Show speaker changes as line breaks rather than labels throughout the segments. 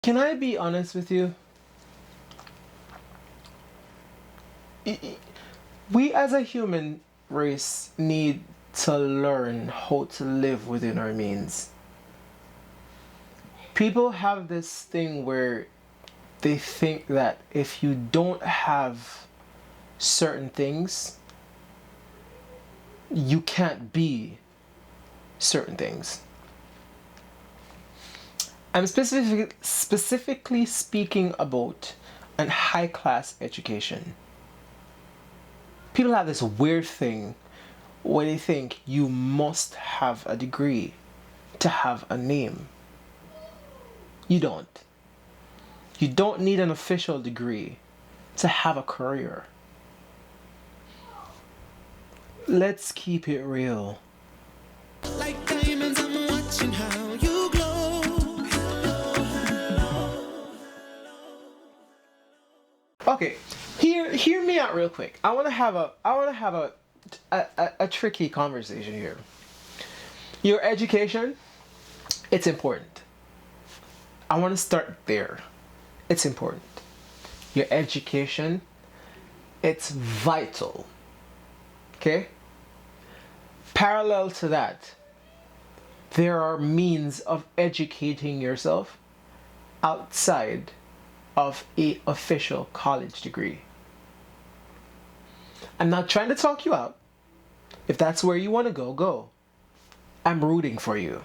Can I be honest with you? We as a human race need to learn how to live within our means. People have this thing where they think that if you don't have certain things, you can't be certain things. I'm specifically speaking about an high class education. People have this weird thing where they think you must have a degree to have a name. You don't. You don't need an official degree to have a career. Let's keep it real. Like diamonds, I'm watching how you glow. Okay, hear me out real quick. I want to have a tricky conversation here. Your education, it's important. I want to start there. It's important. Your education, it's vital. Okay? Parallel to that, there are means of educating yourself outside of a official college degree. I'm not trying to talk you out. If that's where you want to go, go. I'm rooting for you.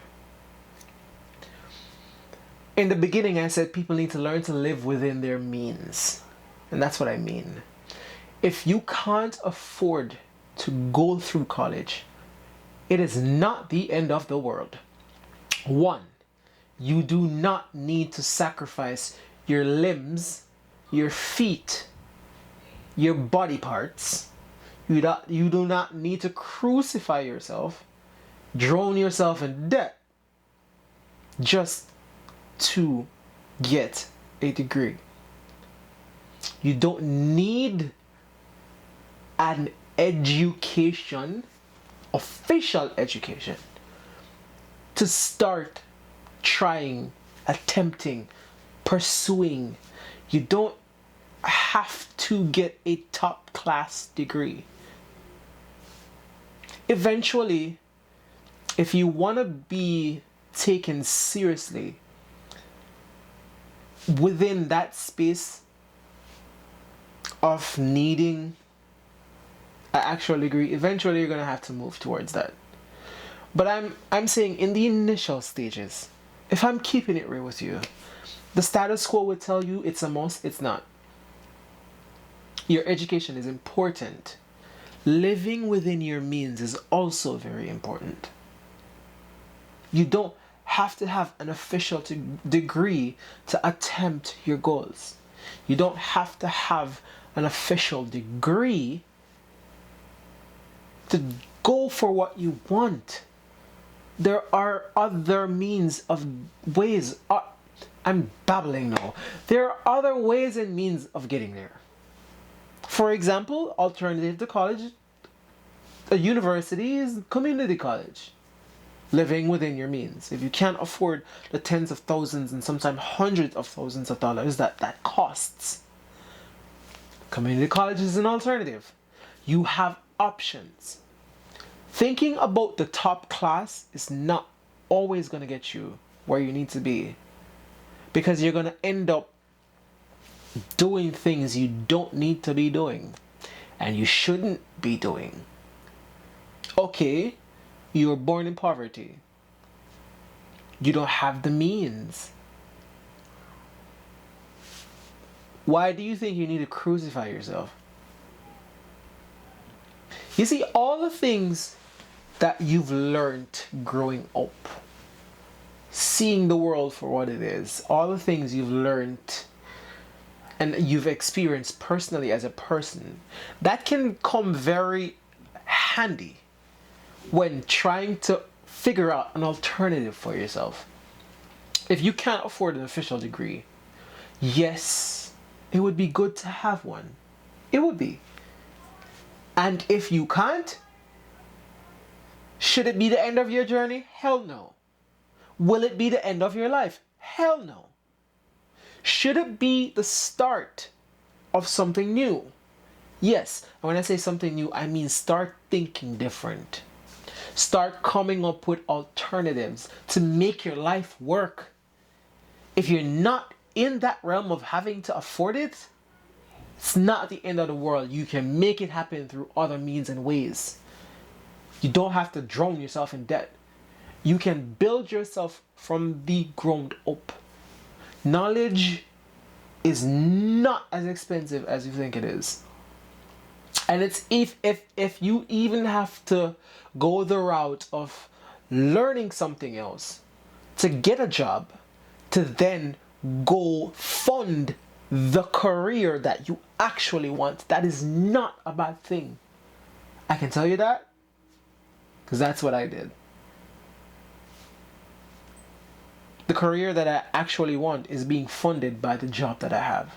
In the beginning, I said people need to learn to live within their means. And that's what I mean. If you can't afford to go through college, it is not the end of the world. One, you do not need to sacrifice your limbs, your feet, your body parts. You do not need to crucify yourself, drown yourself in debt just to get a degree. You don't need an education, official education, to start trying, attempting, pursuing. You don't have to get a top class degree. Eventually, if you want to be taken seriously within that space of needing an actual degree, eventually you're going to have to move towards that. But I'm saying in the initial stages, if I'm keeping it real with you, the status quo would tell you it's a must, it's not. Your education is important. Living within your means is also very important. You don't have to have an official degree to attempt your goals. You don't have to have an official degree to go for what you want. There are other means of ways. I'm babbling now. There are other ways and means of getting there. For example, alternative to college, a university is community college. Living within your means. If you can't afford the tens of thousands and sometimes hundreds of thousands of dollars that costs, community college is an alternative. You have options. Thinking about the top class is not always going to get you where you need to be, because you're going to end up doing things you don't need to be doing and you shouldn't be doing. Okay, you were born in poverty. You don't have the means. Why do you think you need to crucify yourself? You see, all the things that you've learned growing up, seeing the world for what it is, all the things you've learned and you've experienced personally as a person, that can come very handy when trying to figure out an alternative for yourself. If you can't afford an official degree, yes, it would be good to have one. It would be. And if you can't, should it be the end of your journey? Hell no. Will it be the end of your life? Hell no. should it be the start of something new? Yes, and when I say something new, I mean start thinking different. Start coming up with alternatives to make your life work. If you're not in that realm of having to afford it, it's not the end of the world. You can make it happen through other means and ways. You don't have to drown yourself in debt. You can build yourself from the ground up. Knowledge is not as expensive as you think it is. And it's if you even have to go the route of learning something else to get a job, to then go fund the career that you actually want, that is not a bad thing. I can tell you that because that's what I did. The career that I actually want is being funded by the job that I have.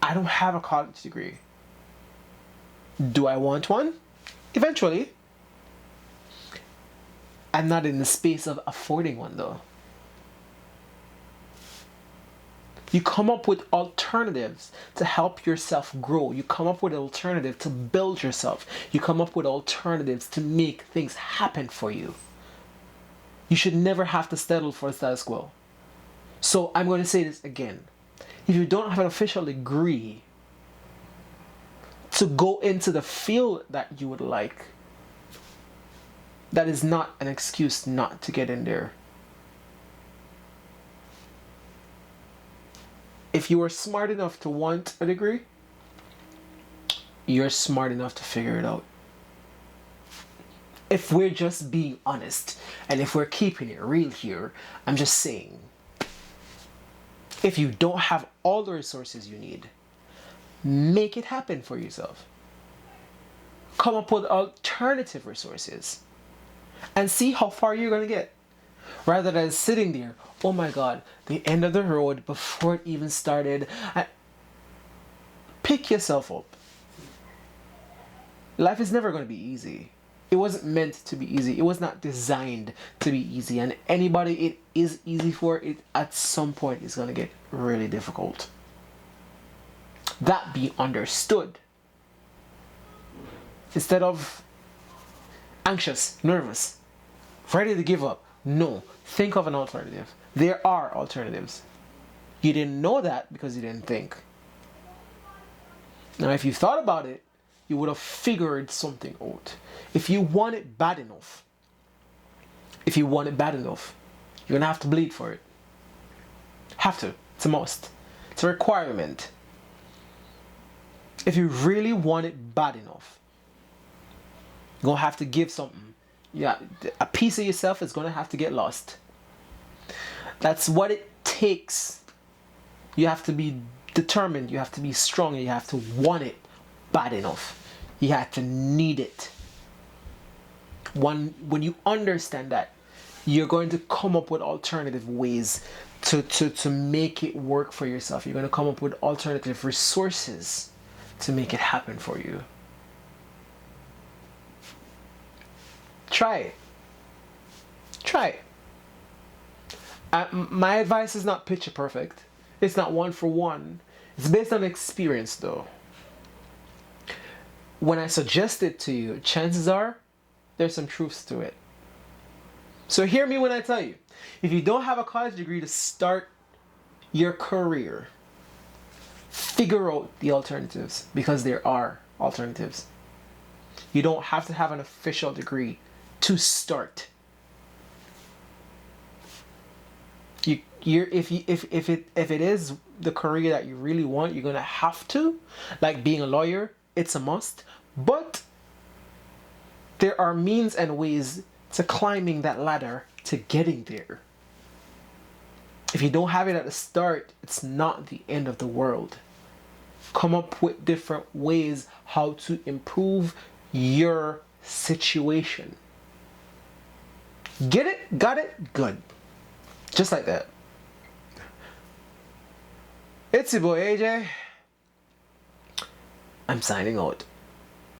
I don't have a college degree. Do I want one? Eventually. I'm not in the space of affording one though. You come up with alternatives to help yourself grow. You come up with an alternative to build yourself. You come up with alternatives to make things happen for you. You should never have to settle for a status quo. So I'm going to say this again. If you don't have an official degree to go into the field that you would like, that is not an excuse not to get in there. If you are smart enough to want a degree, you're smart enough to figure it out. If we're just being honest and if we're keeping it real here, I'm just saying, if you don't have all the resources you need, make it happen for yourself. Come up with alternative resources and see how far you're going to get. Rather than sitting there, oh my God, the end of the road before it even started. Pick yourself up. Life is never going to be easy. It wasn't meant to be easy. It was not designed to be easy. And anybody it is easy for, it at some point is going to get really difficult. That be understood. Instead of anxious, nervous, ready to give up. No, think of an alternative. There are alternatives. You didn't know that because you didn't think. Now, if you thought about it, you would have figured something out. If you want it bad enough, you're going to have to bleed for it. Have to. It's a must. It's a requirement. If you really want it bad enough, you're going to have to give something. Yeah, a piece of yourself is going to have to get lost. That's what it takes. You have to be determined. You have to be strong. You have to want it bad enough. You have to need it. When you understand that, you're going to come up with alternative ways to make it work for yourself. You're going to come up with alternative resources to make it happen for you. Try it. Try it. My advice is not picture perfect. It's not one for one. It's based on experience though. When I suggest it to you, chances are there's some truths to it. So hear me when I tell you, if you don't have a college degree to start your career, figure out the alternatives because there are alternatives. You don't have to have an official degree to start. If it is the career that you really want, you're gonna have to. Like being a lawyer, it's a must. But there are means and ways to climbing that ladder to getting there. If you don't have it at the start, it's not the end of the world. Come up with different ways how to improve your situation. Get it? Got it? Good. Just like that. It's your boy AJ. I'm signing out.